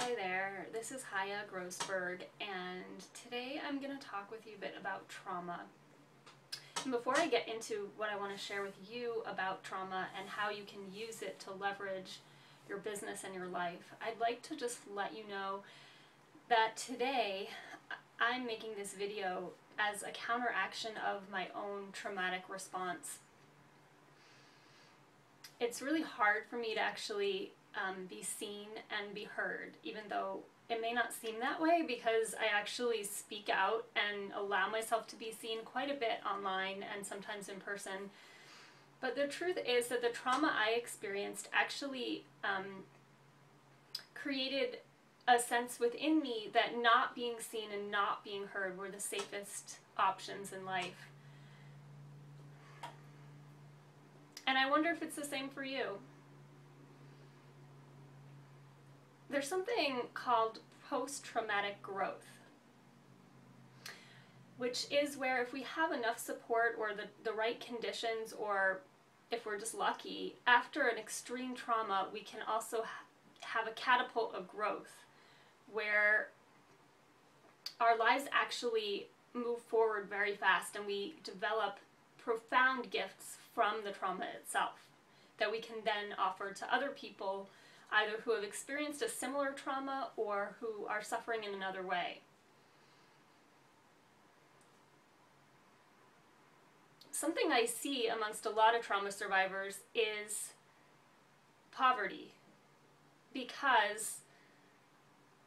Hi there, this is Chaya Grossberg, and today I'm going to talk with you a bit about trauma. And before I get into what I want to share with you about trauma and how you can use it to leverage your business and your life, I'd like to just let you know that today I'm making this video as a counteraction of my own traumatic response. It's really hard for me to actually be seen and be heard, even though it may not seem that way, because I actually speak out and allow myself to be seen quite a bit online and sometimes in person. But the truth is that the trauma I experienced actually created a sense within me that not being seen and not being heard were the safest options in life. And I wonder if it's the same for you. There's something called post-traumatic growth, which is where if we have enough support or the right conditions, or if we're just lucky, after an extreme trauma, we can also have a catapult of growth where our lives actually move forward very fast and we develop profound gifts from the trauma itself that we can then offer to other people, either who have experienced a similar trauma or who are suffering in another way. Something I see amongst a lot of trauma survivors is poverty, because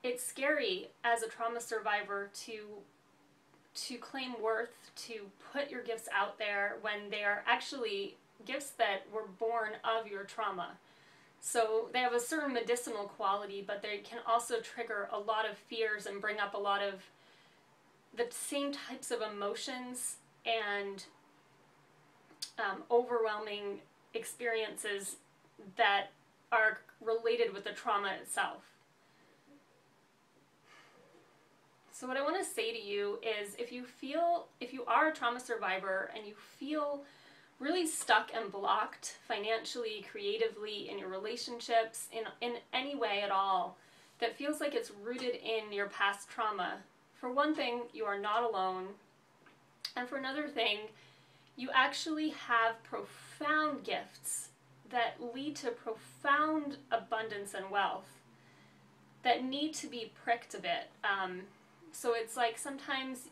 it's scary as a trauma survivor to claim worth, to put your gifts out there when they are actually gifts that were born of your trauma. So they have a certain medicinal quality, but they can also trigger a lot of fears and bring up a lot of the same types of emotions and overwhelming experiences that are related with the trauma itself. So what I want to say to you is, if you are a trauma survivor and you feel really stuck and blocked financially, creatively, in your relationships, in any way at all, that feels like it's rooted in your past trauma, for one thing, you are not alone. And for another thing, you actually have profound gifts that lead to profound abundance and wealth that need to be pricked a bit. So it's like sometimes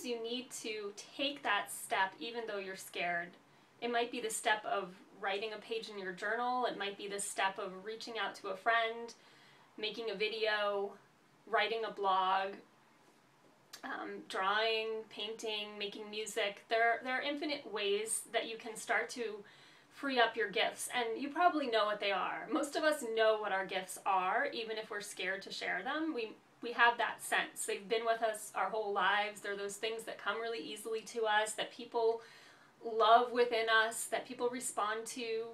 you need to take that step even though you're scared. It might be the step of writing a page in your journal. It might be the step of reaching out to a friend, making a video, writing a blog, drawing, painting, making music. There are infinite ways that you can start to free up your gifts, and you probably know what they are. Most of us know what our gifts are, even if we're scared to share them. We have that sense. They've been with us our whole lives. They're those things that come really easily to us, that people love within us, that people respond to.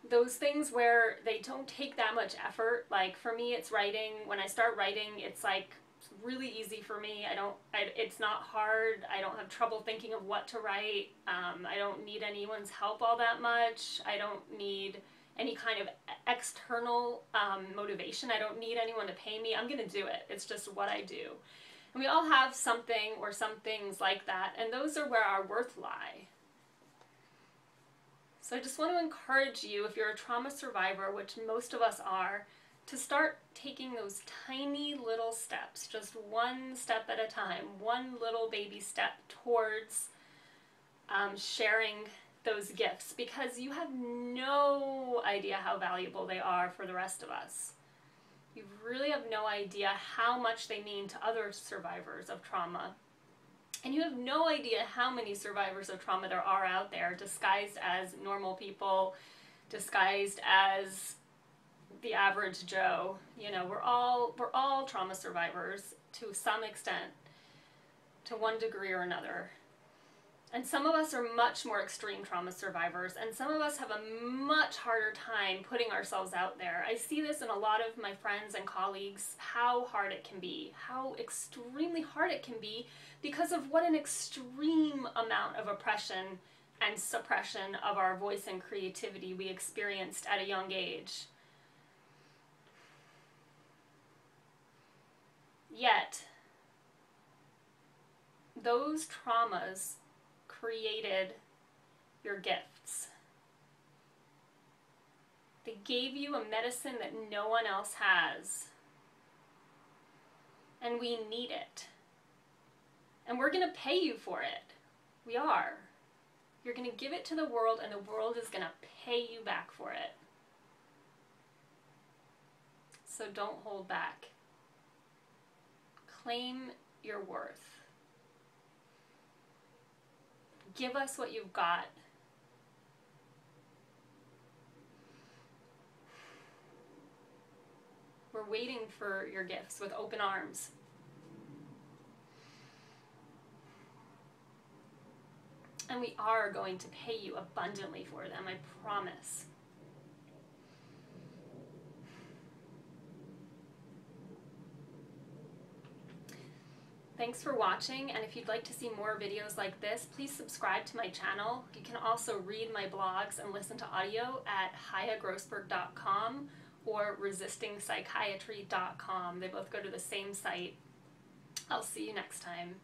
Those things where they don't take that much effort. Like for me, it's writing. When I start writing, it's like really easy for me. It's not hard. I don't have trouble thinking of what to write. I don't need anyone's help all that much. I don't need any kind of external motivation. I don't need anyone to pay me. I'm going to do it. It's just what I do. And we all have something or some things like that, and those are where our worth lie. So I just want to encourage you, if you're a trauma survivor, which most of us are, to start taking those tiny little steps, just one step at a time, one little baby step towards sharing those gifts, because you have no idea how valuable they are for the rest of us. You really have no idea how much they mean to other survivors of trauma. And you have no idea how many survivors of trauma there are out there, disguised as normal people, disguised as the average Joe. You know, we're all trauma survivors to some extent, to one degree or another. And some of us are much more extreme trauma survivors, and some of us have a much harder time putting ourselves out there. I see this in a lot of my friends and colleagues, how hard it can be, how extremely hard it can be, because of what an extreme amount of oppression and suppression of our voice and creativity we experienced at a young age. Yet, those traumas created your gifts. They gave you a medicine that no one else has. And we need it. And we're going to pay you for it. We are. You're going to give it to the world, and the world is going to pay you back for it. So don't hold back. Claim your worth. Give us what you've got. We're waiting for your gifts with open arms. And we are going to pay you abundantly for them, I promise. Thanks for watching, and if you'd like to see more videos like this, please subscribe to my channel. You can also read my blogs and listen to audio at chayagrossberg.com or resistingpsychiatry.com. They both go to the same site. I'll see you next time.